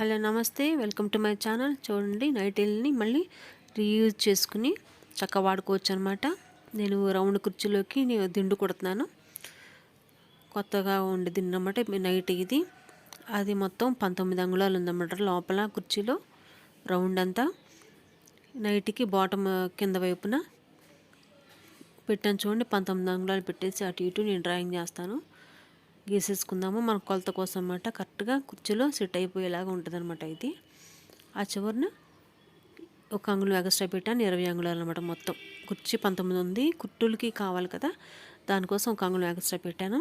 Hello నమస్తే, welcome to my channel. చూడండి, నైటీల్ని మళ్ళీ రీయూజ్ చేసుకుని చక్కగా వాడుకోవచ్చు అనమాట. నేను రౌండ్ కుర్చీలోకి నేను దిండు కుడుతున్నాను. కొత్తగా ఉండి దిండు అన్నమాట. నైట్ ఇది అది మొత్తం 19 అంగుళాలు ఉందన్నమాట. లోపల కుర్చీలో రౌండ్ అంతా నైట్కి బాటమ్ కింద వైపున పెట్టాను. చూడండి, 19 అంగుళాలు పెట్టేసి అటు ఇటు నేను డ్రాయింగ్ చేస్తాను. గీసేసుకుందాము మన కొలత కోసం అన్నమాట. కరెక్ట్గా కుర్చీలో సెట్ అయిపోయేలాగా ఉంటుంది అనమాట. ఇది ఆ చివరిన ఒక అంగుళం ఎక్స్ట్రా పెట్టాను. 20 అంగుళాలు అనమాట. మొత్తం కుర్చీ 19 ఉంది. కుట్టులకి కావాలి కదా, దానికోసం ఒక అంగుళం ఎక్స్ట్రా పెట్టాను.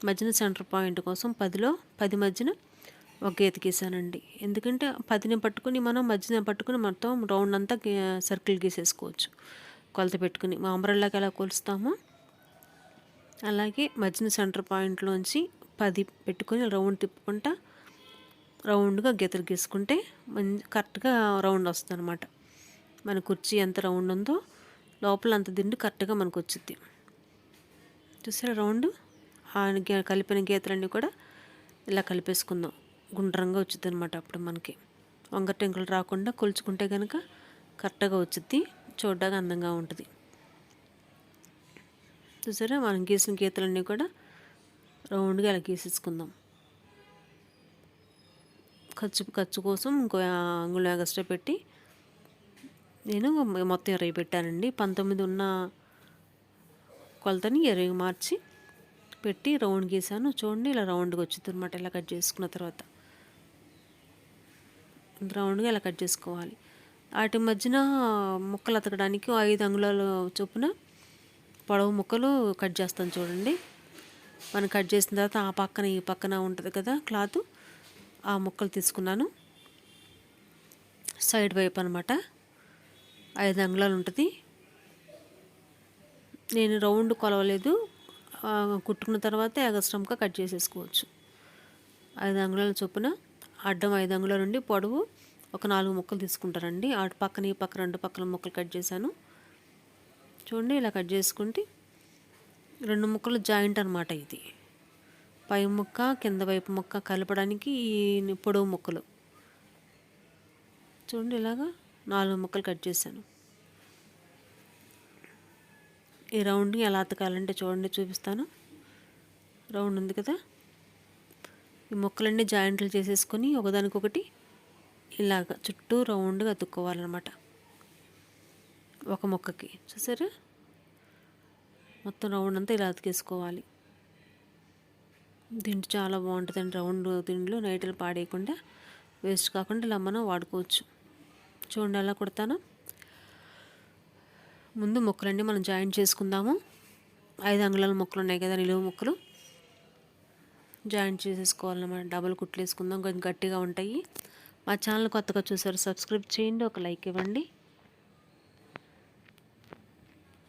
మధ్యన సెంటర్ పాయింట్ కోసం 10లో 10 మధ్యన ఒక గీత గీసానండి. ఎందుకంటే 10ని పట్టుకుని మనం మధ్యన పట్టుకుని మొత్తం రౌండ్ అంతా సర్కిల్ గీసేసుకోవచ్చు. కొలత పెట్టుకుని మా అంబ్రెల్లాకి ఎలా కొలుస్తామో అలాగే మధ్యన సెంటర్ పాయింట్లోంచి 10 పెట్టుకొని రౌండ్ తిప్పుకుంటా రౌండ్గా గీతలు గీసుకుంటే కరెక్ట్గా రౌండ్ వస్తుంది అనమాట. మన కుర్చీ ఎంత రౌండ్ ఉందో లోపల అంత దిండు కరెక్ట్గా మనకు వచ్చింది. చూసారా రౌండ్? కలిపిన గీతలన్నీ కూడా ఇలా కలిపేసుకుందాం. గుండ్రంగా వచ్చింది అనమాట. అప్పుడు మనకి వంగ టెంకులు రాకుండా కొలుచుకుంటే కనుక కరెక్ట్గా వచ్చింది. చూడడానికి అందంగా ఉంటుంది. చూసారా, మనం గీసిన గీతలన్నీ కూడా రౌండ్గా ఇలా గీసేసుకుందాం. ఖర్చు కోసం ఇంకో అంగుళం ఎక్స్ట్రా పెట్టి నేను మొత్తం 20 పెట్టానండి. 19 ఉన్న కొలతని 20 మార్చి పెట్టి రౌండ్ గీసాను. చూడండి, ఇలా రౌండ్గా వచ్చింది అనమాట. ఇలా కట్ చేసుకున్న తర్వాత రౌండ్గా ఇలా కట్ చేసుకోవాలి. వాటి మధ్యన ముక్కలు అతకడానికి 5 అంగుళాలు చొప్పున పొడవు ముక్కలు కట్ చేస్తాను. చూడండి, మనం కట్ చేసిన తర్వాత ఆ పక్కన ఈ పక్కన ఉంటుంది కదా క్లాత్, ఆ ముక్కలు తీసుకున్నాను. సైడ్ వైపు అనమాట 5 అంగుళాలు ఉంటుంది. నేను రౌండ్ కొలవలేదు, కుట్టుకున్న తర్వాత ఎగస్ట్రంగా కట్ చేసేసుకోవచ్చు. 5 అంగుళాల చొప్పున అడ్డం 5 అంగుళాలు ఉండి పొడవు ఒక 4 ముక్కలు తీసుకుంటారండి. అటు పక్కన ఈ పక్క 2 పక్కల ముక్కలు కట్ చేశాను. చూడండి, ఇలా కట్ చేసుకుంటే 2 ముక్కలు జాయింట్ అనమాట. ఇది పై ముక్క కింద వైపు ముక్క కలపడానికి ఈ పొడవు ముక్కలు. చూడండి, ఇలాగా 4 ముక్కలు కట్ చేశాను. ఈ రౌండ్ని ఎలా అతకాలంటే చూడండి, చూపిస్తాను. రౌండ్ ఉంది కదా, ఈ ముక్కలన్నీ జాయింట్లు చేసేసుకొని ఒకదానికొకటి ఇలాగ చుట్టూ రౌండ్గా అతుక్కోవాలన్నమాట. ఒక ముక్కకి చూసారా, మొత్తం రౌండ్ అంతా ఇలా అతికేసుకోవాలి. దిండు చాలా బాగుంటుందండి. రౌండ్ దిండులో నైట్లు పాడేయకుండా వేస్ట్ కాకుండా ఇలా మనం వాడుకోవచ్చు. చూడండి ఎలా కుడతాను. ముందు ముక్కలన్నీ మనం జాయింట్ చేసుకుందాము. 5 అంగుళాల ముక్కలు ఉన్నాయి కదా, నిలువు ముక్కలు జాయింట్ చేసేసుకోవాలన్నమాట. డబల్ కుట్లు వేసుకుందాం, కొంచెం గట్టిగా ఉంటాయి. మా ఛానల్ కొత్తగా చూసారు, సబ్స్క్రైబ్ చేయండి, ఒక లైక్ ఇవ్వండి.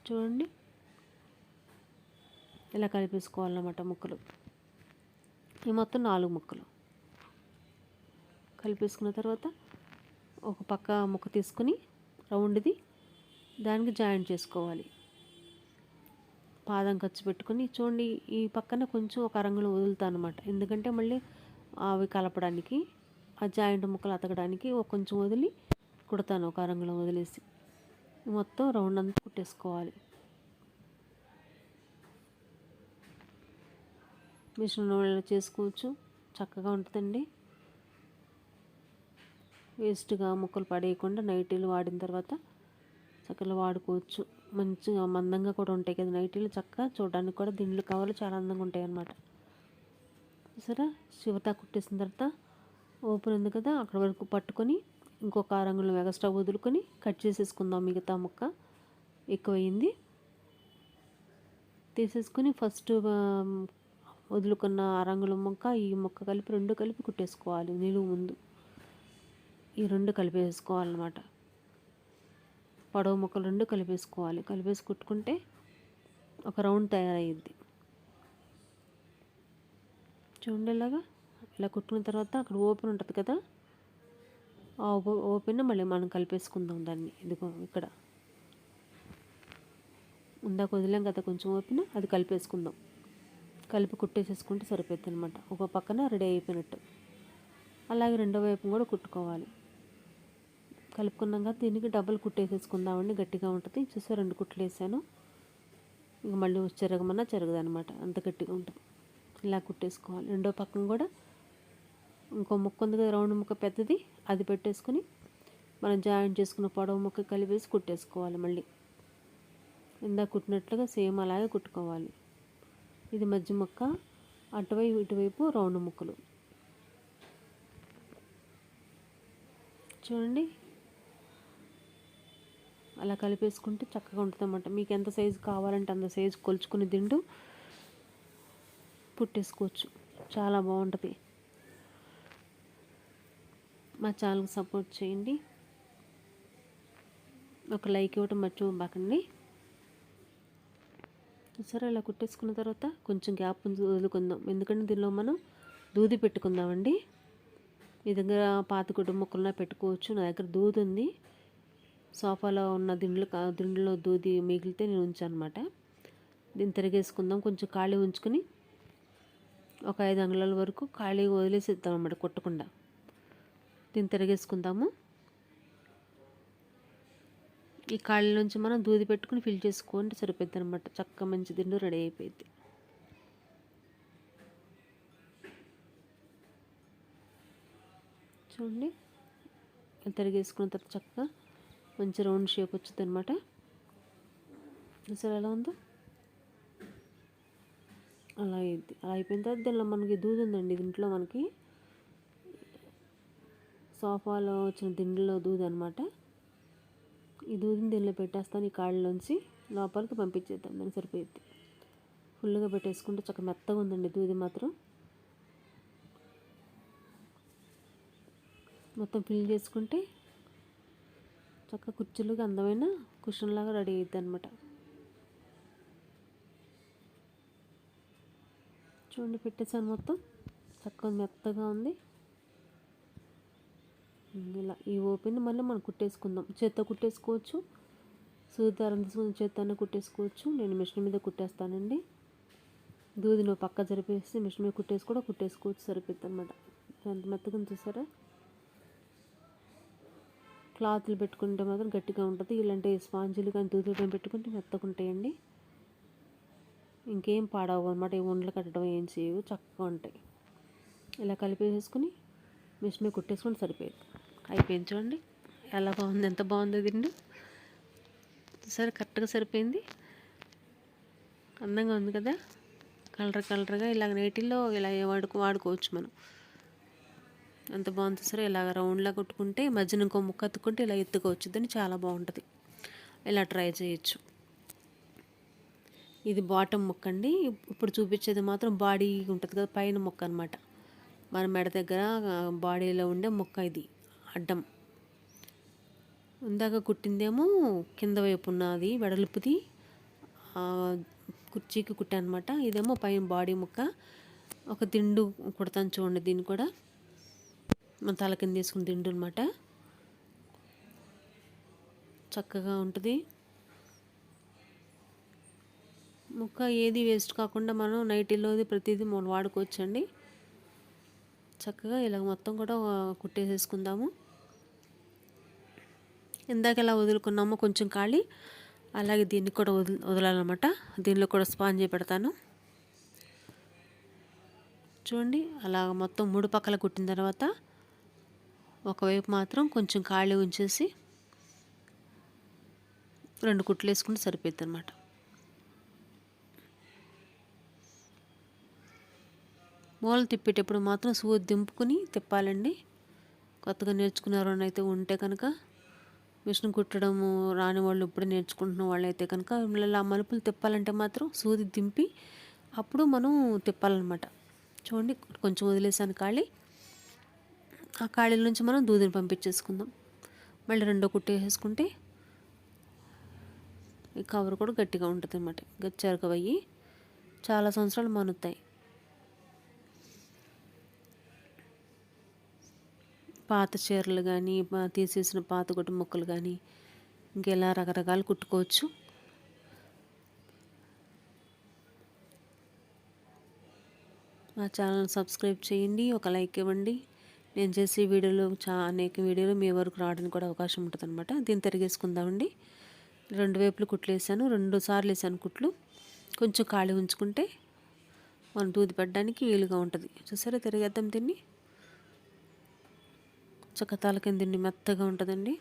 చూడండి, ఇలా కలిపేసుకోవాలన్నమాట ముక్కలు. ఈ మొత్తం 4 ముక్కలు కలిపేసుకున్న తర్వాత ఒక పక్క ముక్క తీసుకుని రౌండ్ది దానికి జాయింట్ చేసుకోవాలి. పాదం ఖర్చు పెట్టుకుని చూడండి, ఈ పక్కన కొంచెం ఒక అరంగుళం వదులుతాను అనమాట. ఎందుకంటే మళ్ళీ అవి కలపడానికి ఆ జాయింట్ ముక్కలు అతకడానికి కొంచెం వదిలి కుడతాను. ఒక అరంగుళం వదిలేసి మొత్తం రౌండ్ అంతా కుట్టేసుకోవాలి. మిషన్ నూనెలో చేసుకోవచ్చు, చక్కగా ఉంటుందండి. వేస్ట్గా ముక్కలు పడేయకుండా నైటీలు వాడిన తర్వాత చక్కగా వాడుకోవచ్చు. మంచిగా మందంగా కూడా ఉంటాయి కదా నైటీలు, చక్కగా చూడడానికి కూడా దిండ్లు కావాలి, చాలా అందంగా ఉంటాయి అన్నమాట. సరే, చివరితా కుట్టేసిన తర్వాత ఓపెన్ ఉంది కదా, అక్కడ వరకు పట్టుకొని ఇంకొక అరంగుళం ఎక్స్ట్రా వదులుకొని కట్ చేసేసుకుందాం. మిగతా ముక్క ఎక్కువైంది తీసేసుకుని ఫస్ట్ వదులుకున్న అరంగుళం ముక్క ఈ ముక్క కలిపి 2 కలిపి కుట్టేసుకోవాలి. నిలువు ముందు ఈ 2 కలిపేసుకోవాలన్నమాట. పొడవు ముక్కలు 2 కలిపేసుకోవాలి. కలిపేసి కుట్టుకుంటే ఒక రౌండ్ తయారయ్యిద్ది. చూడండి, ఇలా కుట్టుకున్న తర్వాత అక్కడ ఓపెన్ ఉంటుంది కదా, ఆ ఓపెన్ మళ్ళీ మనం కలిపేసుకుందాం దాన్ని. ఇదిగో ఇక్కడ ఇందాక వదిలాం కదా కొంచెం ఓపెన్, అది కలిపేసుకుందాం. కలిపి కుట్టేసేసుకుంటే సరిపోతుంది అనమాట. ఒక పక్కన రెడీ అయిపోయినట్టు. అలాగే రెండో వైపు కూడా కుట్టుకోవాలి. కలుపుకున్నాం కదా, దీనికి డబుల్ కుట్టేసేసుకుందామండి, గట్టిగా ఉంటుంది. చూస్తే 2 కుట్లు వేసాను. ఇంక మళ్ళీ చెరగమన్నా చెరగదనమాట, అంత గట్టిగా ఉంటుంది. ఇలా కుట్టేసుకోవాలి. రెండో పక్కన కూడా ఇంకో ముక్క ఉంది కదా, రౌండ్ ముక్క పెద్దది, అది పెట్టేసుకుని మనం జాయింట్ చేసుకున్న పొడవు ముక్క కలిపేసి కుట్టేసుకోవాలి. మళ్ళీ ఇందాక కుట్టినట్లుగా సేమ్ అలాగే కుట్టుకోవాలి. ఇది మధ్య ముక్క, అటువైపు ఇటువైపు రౌండ్ ముక్కలు. చూడండి, అలా కలిపేసుకుంటే చక్కగా ఉంటుంది అన్నమాట. మీకు ఎంత సైజు కావాలంటే అంత సైజు కొలుచుకుని దిండు కుట్టేసుకోవచ్చు. చాలా బాగుంటుంది. మా ఛానల్కి సపోర్ట్ చేయండి. ఒక లైక్ ఇవ్వటం మర్చిపోకండి. సరే, ఇలా కుట్టేసుకున్న తర్వాత కొంచెం గ్యాప్ వదులుకుందాం, ఎందుకంటే దీనిలో మనం దూది పెట్టుకుందామండి. మీ దగ్గర పాత గుడ్డ ముక్కలున్నా పెట్టుకోవచ్చు. నా దగ్గర దూది ఉంది, సోఫాలో ఉన్న దిండులో దూది మిగిలితే నేను ఉంచాను అనమాట. దీన్ని తిరిగేసుకుందాం. కొంచెం ఖాళీ ఉంచుకొని ఒక 5 అంగుళాల వరకు ఖాళీ వదిలేసేద్దాం అన్నమాట, కొట్టకుండా. దీన్ని తిరిగేసుకుందాము. ఈ ఖాళీ నుంచి మనం దూది పెట్టుకుని ఫిల్ చేసుకుంటే సరిపోద్ది అనమాట. చక్కగా మంచి దిండు రెడీ అయిపోయింది. చూడండి, తిరిగేసుకున్న తర్వాత చక్కగా మంచి రౌండ్ షేప్ వచ్చింది అనమాట. అసలు ఎలా ఉందో అలా అయింది. అలా అయిపోయిన తర్వాత దీనిలో మనకి దూది ఉందండి. దీంట్లో మనకి సోఫాలో వచ్చిన దిండులో దూది అనమాట. ఈ దూదిని దీనిలో పెట్టేస్తాను. ఈ కాళ్ళలోంచి లోపలికి పంపించేద్దాం, దానికి సరిపోయింది. ఫుల్గా పెట్టేసుకుంటే చక్కగా మెత్తగా ఉందండి దూది మాత్రం. మొత్తం ఫిల్ చేసుకుంటే చక్కగా కుర్చీలుగా అందమైన కుషన్ లాగా రెడీ అవుతుంది అనమాట. చూడండి, పెట్టేసాను మొత్తం. చక్కగా మెత్తగా ఉంది. ఇలా ఈ ఓపెన్ మళ్ళీ మనం కుట్టేసుకుందాం. చేత్తో కుట్టేసుకోవచ్చు, సూది దారం తీసుకుని చేత్తోనే కుట్టేసుకోవచ్చు. నేను మిషన్ మీద కుట్టేస్తానండి. దూది నువ్వు పక్క జరిపేసి మిషన్ మీద కుట్టేసుకోవచ్చు, సరిపోద్ది అనమాట. ఎంత మెత్తగా చూసారా. క్లాత్లు పెట్టుకుంటే మాత్రం గట్టిగా ఉంటుంది. ఇలాంటి స్పాంజీలు కానీ దూదులు కానీ పెట్టుకుంటే మెత్తగా ఉంటాయండి. ఇంకేం పాడవు అనమాట. ఈ ఉండలు కట్టడం ఏం చేయవు, చక్కగా ఉంటాయి. ఇలా కలిపేసుకుని మిషన్ మీద కుట్టేసుకొని సరిపోయింది. అయిపోయింది. చూడండి ఎలా బాగుంది, ఎంత బాగుందో దిండు. సరే, కరెక్ట్గా సరిపోయింది. అందంగా ఉంది కదా, కలర్గా. ఇలాగ నేటిల్లో ఇలా వాడుకోవచ్చు మనం. ఎంత బాగుంది సరే. ఇలాగ రౌండ్లా కుట్టుకుంటే మధ్యన ఇంకో ముక్క అతుక్కుంటే ఇలా ఎత్తుకోవచ్చుదని చాలా బాగుంటుంది. ఇలా ట్రై చేయొచ్చు. ఇది బాటమ్ ముక్క అండి. ఇప్పుడు చూపించేది మాత్రం బాడీ ఉంటుంది కదా, పైన ముక్క అనమాట. మన మెడ దగ్గర బాడీలో ఉండే ముక్క ఇది, అడ్డం. ఇందాక కుట్టిందేమో కింద వైపు ఉన్నది వెడల్పుది, కుర్చీకి కుట్టాను అనమాట. ఇదేమో పైన బాడీ ముక్క. ఒక దిండు కుడతాను చూడండి. దీన్ని కూడా మన తల కింద తీసుకుని దిండు అనమాట. చక్కగా ఉంటుంది. ముక్క ఏది వేస్ట్ కాకుండా మనం నైటీలోది ప్రతిదీ మనం వాడుకోవచ్చండి. చక్కగా ఇలా మొత్తం కూడా కుట్టేసేసుకుందాము. ఇందాక ఎలా వదులుకున్నామో కొంచెం ఖాళీ, అలాగే దీన్ని కూడా వదలాలన్నమాట. దీనిలో కూడా స్పాంజీ పెడతాను. చూడండి, అలా మొత్తం 3 పక్కల కుట్టిన తర్వాత ఒకవైపు మాత్రం కొంచెం ఖాళీ ఉంచేసి 2 కుట్లు వేసుకుంటే సరిపోద్ది అనమాట. మూల తిప్పేటప్పుడు మాత్రం సూది దింపుకుని తిప్పాలండి. కొత్తగా నేర్చుకునే అయితే ఉంటే కనుక, మిషన్ కుట్టడము రాని వాళ్ళు ఇప్పుడే నేర్చుకుంటున్న వాళ్ళు అయితే కనుక ఇలా మలుపులు తిప్పాలంటే మాత్రం సూది దింపి అప్పుడు మనం తిప్పాలన్నమాట. చూడండి, కొంచెం వదిలేసాను ఖాళీ. ఆ ఖాళీల నుంచి మనం దూదిని పంపించేసుకుందాం. మళ్ళీ రెండో కుట్టు వేసేసుకుంటే ఈ కవర్ కూడా గట్టిగా ఉంటుంది అన్నమాట. చెరగవయ్యి చాలా సంవత్సరాలు మనుతాయి. పాత చీరలు కానీ, తీసేసిన పాత గుడ్డ ముక్కలు కానీ, ఇంకెలా రకరకాలు కుట్టుకోవచ్చు. మా ఛానల్ సబ్స్క్రైబ్ చేయండి, ఒక లైక్ ఇవ్వండి. నేను చేసే వీడియోలు అనేక వీడియోలు మీ వరకు రావడానికి కూడా అవకాశం ఉంటుంది అనమాట. దీన్ని తిరిగేసుకుందామండి. 2 వైపులు కుట్లు వేసాను, 2 సార్లు వేసాను కుట్లు. కొంచెం ఖాళీ ఉంచుకుంటే మనం దూది పెట్టడానికి వీలుగా ఉంటుంది. చూసారా, తిరిగేద్దాం దీన్ని. చక్కతాల కింద దిండి మెత్తగా ఉంటుందండి.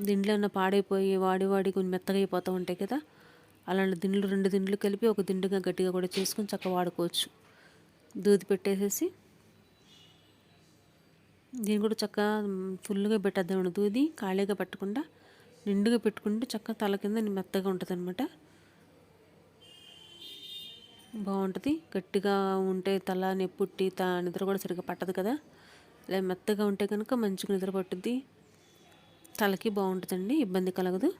దిండ్లు ఏమన్నా పాడైపోయి వాడి కొంచెం మెత్తగా అయిపోతూ ఉంటాయి కదా, అలాంటి దిండ్లు 2 దిండ్లు కలిపి ఒక దిండుగా గట్టిగా కూడా చేసుకొని చక్కగా వాడుకోవచ్చు. దూది పెట్టేసేసి దీన్ని కూడా చక్కగా ఫుల్గా పెట్టేద్దామండి. దూది ఖాళీగా పెట్టకుండా నిండుగా పెట్టుకుంటే చక్కగా తల కింద మెత్తగా ఉంటుంది అనమాట. బాగుంటుంది. గట్టిగా ఉంటే తల నొప్పుట్టి నిద్ర కూడా సరిగ్గా పట్టదు కదా. ఇలా మెత్తగా ఉంటే కనుక మంచిగా నిద్ర పట్టుద్ది, తలకి బాగుంటుందండి, ఇబ్బంది కలగదు.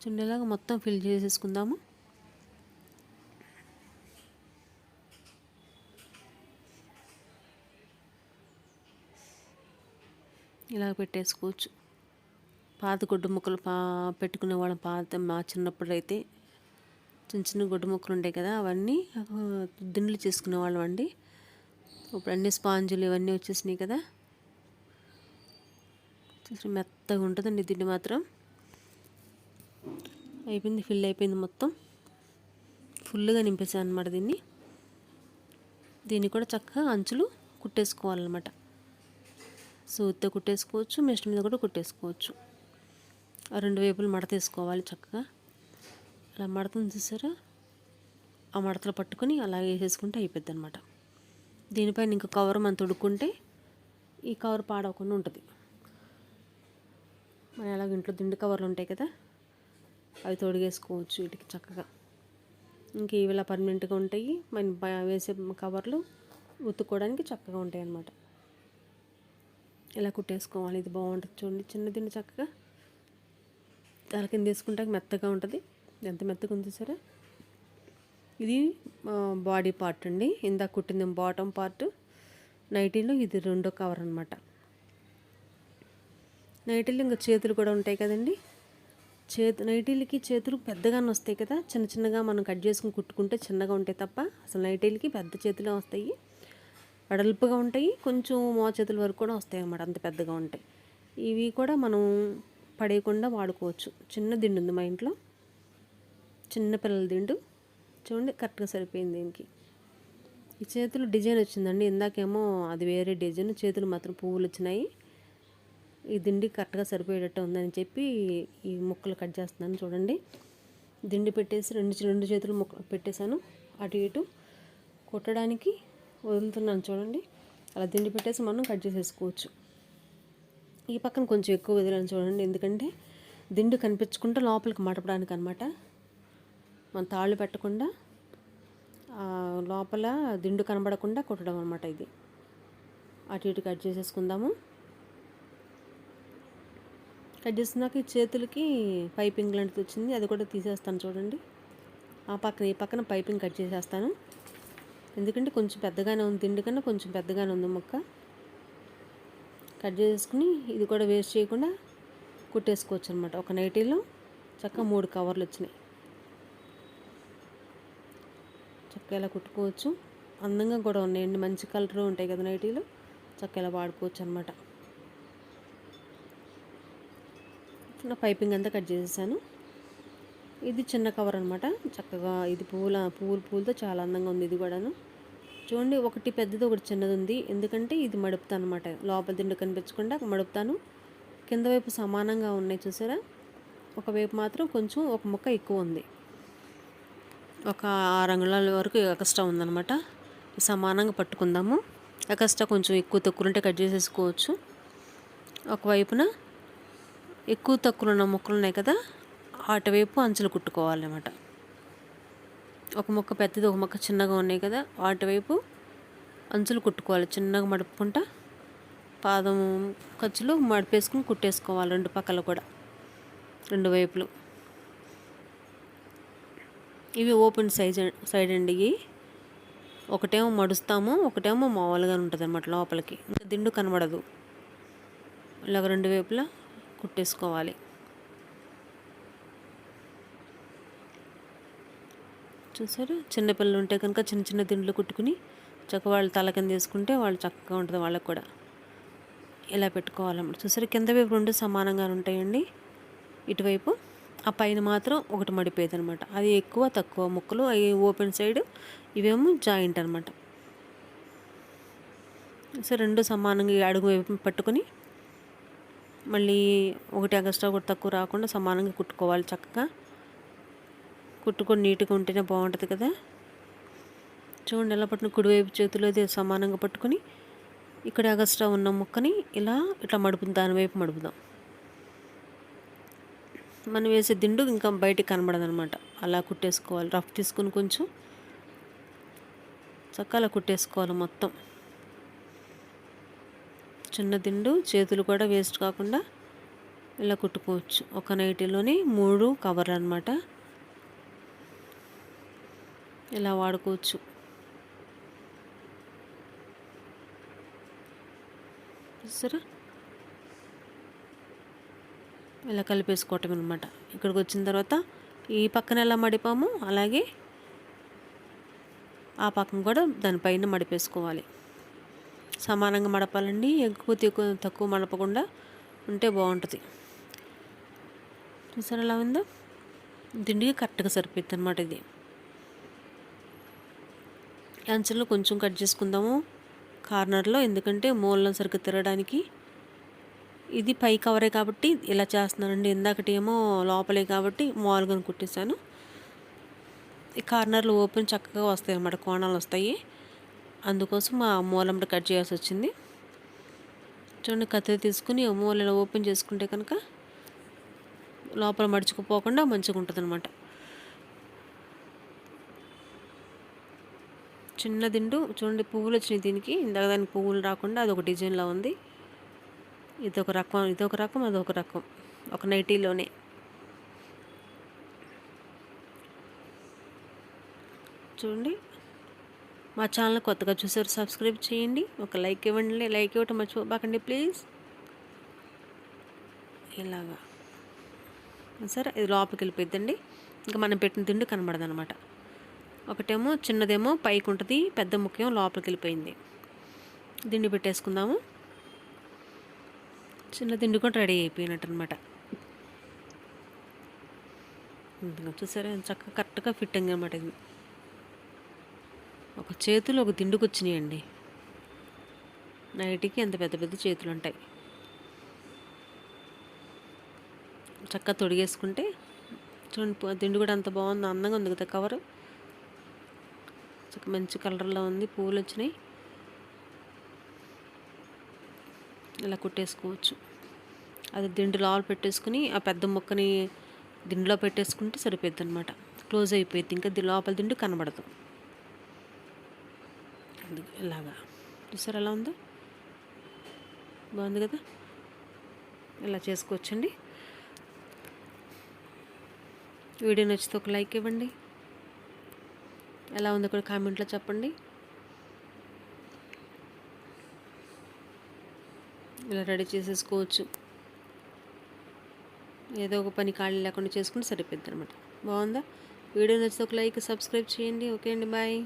చుండేలాగా మొత్తం ఫిల్ చేసేసుకుందాము. ఇలా పెట్టేసుకోవచ్చు. పాత గుడ్డు ముక్కలు పెట్టుకునే వాళ్ళం. మా చిన్నప్పుడు అయితే చిన్న చిన్న గుడ్డు ముక్కలు ఉంటాయి కదా, అవన్నీ దిండ్లు చేసుకునే వాళ్ళం అండి. ఇప్పుడు అన్ని స్పాంజులు ఇవన్నీ వచ్చేసినాయి కదా. మెత్తగా ఉంటుందండి దిండి మాత్రం. అయిపోయింది, ఫిల్ అయిపోయింది, మొత్తం ఫుల్గా నింపేసాను అనమాట దీన్ని కూడా చక్కగా అంచులు కుట్టేసుకోవాలన్నమాట. సూత్తో కుట్టేసుకోవచ్చు, మెషిన్ మీద కూడా కుట్టేసుకోవచ్చు. ఆ 2 వైపులు మడత వేసుకోవాలి చక్కగా. అలా మడతను చూసారా, ఆ మడతలు పట్టుకొని అలా వేసేసుకుంటే అయిపోద్ది అనమాట. దీనిపైన ఇంకో కవర్ మనం తొడుక్కుంటే ఈ కవర్ పాడవకుండా ఉంటుంది. మన అలాగ ఇంట్లో దిండు కవర్లు ఉంటాయి కదా, అవి తొడిగేసుకోవచ్చు వీటికి చక్కగా. ఇంక ఇవి ఇలా పర్మనెంట్గా ఉంటాయి. మనం వేసే కవర్లు ఉతుక్కోవడానికి చక్కగా ఉంటాయి అన్నమాట. ఇలా కుట్టేసుకోవాలి. ఇది బాగుంటుంది చూడండి. చిన్న దిండు చక్కగా తల కింద వేసుకుంటే మెత్తగా ఉంటుంది. ఎంత మెత్తగా ఉంది సరే. ఇది బాడీ పార్ట్ అండి. ఇందాక కుట్టింది బాటమ్ పార్ట్. నైటీలో ఇది 2వ కవర్ అనమాట. నైటీలు ఇంకా చేతులు కూడా ఉంటాయి కదండి. నైటీలకి చేతులు పెద్దగానే వస్తాయి కదా, చిన్న చిన్నగా మనం కట్ చేసుకుని కుట్టుకుంటే చిన్నగా ఉంటాయి తప్ప, అసలు నైటీలకి పెద్ద చేతులే వస్తాయి. వెడల్పుగా ఉంటాయి, కొంచెం చేతుల వరకు కూడా వస్తాయి అన్నమాట, అంత పెద్దగా ఉంటాయి. ఇవి కూడా మనం పడేయకుండా వాడుకోవచ్చు. చిన్న దిండు ఉంది మా ఇంట్లో, చిన్న పిల్లల దిండు చూడండి, కరెక్ట్గా సరిపోయింది దీనికి. ఈ చేతులు డిజైన్ వచ్చిందండి. ఇందాకేమో అది వేరే డిజైన్, చేతులు మాత్రం పువ్వులు వచ్చినాయి. ఈ దిండి కరెక్ట్గా సరిపోయేటట్టు ఉందని చెప్పి ఈ ముక్కలు కట్ చేస్తున్నాను చూడండి. దిండి పెట్టేసి 2 చేతులు ముక్కలు పెట్టేశాను. అటు ఇటు కుట్టడానికి వదులుతున్నాను చూడండి. అలా దిండి పెట్టేసి మనం కట్ చేసేసుకోవచ్చు. ఈ పక్కన కొంచెం ఎక్కువ వదిలాను చూడండి, ఎందుకంటే దిండు కనిపించకుండా లోపలికి మడపడానికి అనమాట. మనం తాళ్ళు పెట్టకుండా లోపల దిండు కనబడకుండా కుట్టడం అనమాట. ఇది అటు ఇటు కట్ చేసేసుకుందాము. కట్ చేసినాక ఈ చేతులకి పైపింగ్ లాంటిది వచ్చింది, అది కూడా తీసేస్తాను చూడండి. ఈ పక్కన పైపింగ్ కట్ చేసేస్తాను, ఎందుకంటే కొంచెం పెద్దగానే ఉంది, దిండు కన్నా కొంచెం పెద్దగానే ఉంది ముక్క. కట్ చేసుకుని ఇది కూడా వేస్ట్ చేయకుండా కుట్టేసుకోవచ్చు అనమాట. ఒక నైటీలో చక్కగా 3 కవర్లు వచ్చినాయి. చక్కగా ఇలా కుట్టుకోవచ్చు. అందంగా కూడా ఉన్నాయండి, మంచి కలర్ ఉంటాయి కదా నైటీలు, చక్కగా ఇలా వాడుకోవచ్చు అనమాట. పైపింగ్ అంతా కట్ చేసేసాను. ఇది చిన్న కవర్ అనమాట. చక్కగా ఇది పూలతో చాలా అందంగా ఉంది. ఇది కూడాను చూడండి, ఒకటి పెద్దది ఒకటి చిన్నది ఉంది, ఎందుకంటే ఇది మడుపుతాను అనమాట. లోపల దిండు కనిపించకుండా మడుపుతాను. కింద వైపు సమానంగా ఉన్నాయి చూసారా, ఒకవైపు మాత్రం కొంచెం ఒక ముక్క ఎక్కువ ఉంది, ఒక 6 అంగుళాల వరకు ఎక్స్ట్రా ఉందన్నమాట. సమానంగా పట్టుకుందాము. ఎక్స్ట్రా కొంచెం ఎక్కువ తక్కువ ఉంటే కట్ చేసేసుకోవచ్చు. ఒకవైపున ఎక్కువ తక్కువ ఉన్న ముక్కలు ఉన్నాయి కదా, అటువైపు అంచులు కుట్టుకోవాలన్నమాట. ఒక ముక్క పెద్దది ఒక ముక్క చిన్నగా ఉన్నాయి కదా, అటువైపు అంచులు కుట్టుకోవాలి. చిన్నగా మడుపుకుంటా పాదం ఖర్చులు మడిపేసుకుని కుట్టేసుకోవాలి 2 పక్కల కూడా, 2 వైపులు. ఇవి ఓపెన్ సైడ్ అండి. ఒకటేమో మడుస్తాము, ఒకటేమో మామూలుగా ఉంటుంది అన్నమాట లోపలికి, ఇంకా దిండు కనబడదు. ఇలాగ 2 వైపులా కుట్టేసుకోవాలి. చూసారు, చిన్నపిల్లలు ఉంటే కనుక చిన్న చిన్న దిండ్లు కుట్టుకుని చక్క వాళ్ళు తల కింద తీసుకుంటే వాళ్ళు చక్కగా ఉంటుంది వాళ్ళకి కూడా. ఇలా పెట్టుకోవాలన్నమాట. చూసారు కింద వైపు 2 సమానంగా ఉంటాయండి. ఇటువైపు ఆ పైన మాత్రం ఒకటి మడిపోయేది అనమాట. అది ఎక్కువ తక్కువ ముక్కలు, అవి ఓపెన్ సైడ్, ఇవేమో జాయింట్ అనమాట. సో 2 సమానంగా అడుగు వైపు పట్టుకొని మళ్ళీ ఒకటి ఎగస్ట్రా ఒకటి తక్కువ రాకుండా సమానంగా కుట్టుకోవాలి. చక్కగా కుట్టుకొని నీట్గా ఉంటేనే బాగుంటుంది కదా. చూడండి ఎలా పట్టుకుని కుడివైపు చేతిలో సమానంగా పట్టుకొని ఇక్కడ ఎగస్ట్రా ఉన్న ముక్కని ఇట్లా మడుపుదాం, దానివైపు మడుపుదాం. మనం వేసే దిండు ఇంకా బయటికి కనబడదు అనమాట. అలా కుట్టేసుకోవాలి. రఫ్ తీసుకుని కొంచెం చక్కగా అలా కుట్టేసుకోవాలి మొత్తం. చిన్న దిండు, చేతులు కూడా వేస్ట్ కాకుండా ఇలా కుట్టుకోవచ్చు. ఒక నైటీలోనే 3 కవర్లు అనమాట. ఇలా వాడుకోవచ్చు. సరే ఇలా కలిపేసుకోవటం అనమాట. ఇక్కడికి వచ్చిన తర్వాత ఈ పక్కన ఎలా మడిపామో అలాగే ఆ పక్కన కూడా దానిపైన మడిపేసుకోవాలి. సమానంగా మడపాలండి. ఎక్కువ తక్కువ మడపకుండా ఉంటే బాగుంటుంది. చూసారు ఎలా ఉందో? దిండికి కరెక్ట్గా సరిపోతుంది అనమాట. ఇది అంచుల్లో కొంచెం కట్ చేసుకుందాము కార్నర్లో, ఎందుకంటే మూలలో సరిగ్గా తిరగడానికి. ఇది పై కవరే కాబట్టి ఇలా చేస్తున్నానండి. ఇందాకటి ఏమో లోపలే కాబట్టి మామూలుగా కుట్టేశాను. ఈ కార్నర్లు ఓపెన్ చక్కగా వస్తాయి అన్నమాట, కోణాలు వస్తాయి. అందుకోసం ఆ మూలంలో కట్ చేయాల్సి వచ్చింది. చూడండి కత్తిరి తీసుకుని మూలలో ఓపెన్ చేసుకుంటే కనుక లోపల మడుచుకుపోకుండా మంచిగా ఉంటుంది అనమాట. చిన్న దిండు చూడండి, పువ్వులు వచ్చినాయి దీనికి. ఇందాక దానికి పువ్వులు రాకుండా అదొక డిజైన్లో ఉంది. ఇదొక రకం అదొక రకం, ఒక నైటీలోనే. చూడండి, మా ఛానల్ కొత్తగా చూసారు సబ్స్క్రైబ్ చేయండి, ఒక లైక్ ఇవ్వండి. లైక్ ఇవ్వటం మర్చిపోకండి ప్లీజ్. ఇలాగా సరే, ఇది లోపలికి వెళ్ళిపోద్దండి. ఇంకా మనం పెట్టిన దిండు కనబడదు అనమాట. ఒకటేమో చిన్నదేమో పైకి ఉంటుంది, పెద్ద ముఖ్యం లోపలికి వెళ్ళిపోయింది. దిండు పెట్టేసుకుందాము. చిన్న దిండు కూడా రెడీ అయిపోయినట్టు అనమాట. చూసారా చక్కగా కరెక్ట్గా ఫిట్టింగ్ అనమాట. ఇది ఒక చేతులు ఒక దిండుకు వచ్చినాయండి. నైటీకి ఎంత పెద్ద పెద్ద చేతులు ఉంటాయి. చక్కగా తొడిగేసుకుంటే చూడండి, దిండు కూడా అంత బాగుంది, అందంగా ఉంది కదా. కవర్ చక్క మంచి కలర్లో ఉంది, పువ్వులు వచ్చినాయి. ఇలా కుట్టేసుకోవచ్చు. అది దిండు లోపల పెట్టేసుకుని ఆ పెద్ద ముక్కని దిండులో పెట్టేసుకుంటే సరిపోద్ది అనమాట. క్లోజ్ అయిపోయింది, ఇంకా లోపల దిండు కనబడదు. ఇలాగా చూసారు ఎలా ఉందో, బాగుంది కదా. ఇలా చేసుకోవచ్చండి. వీడియో నచ్చితే ఒక లైక్ ఇవ్వండి. ఎలా ఉందో కూడా కామెంట్లో చెప్పండి. ఇలా రెడీ చేసేసుకోవచ్చు. ఏదో ఒక పని ఖాళీ లేకుండా చేసుకుంటే సరిపోద్ది అనమాట. బాగుందా? వీడియో నచ్చితే ఒక లైక్, సబ్స్క్రైబ్ చేయండి. ఓకే అండి, బాయ్.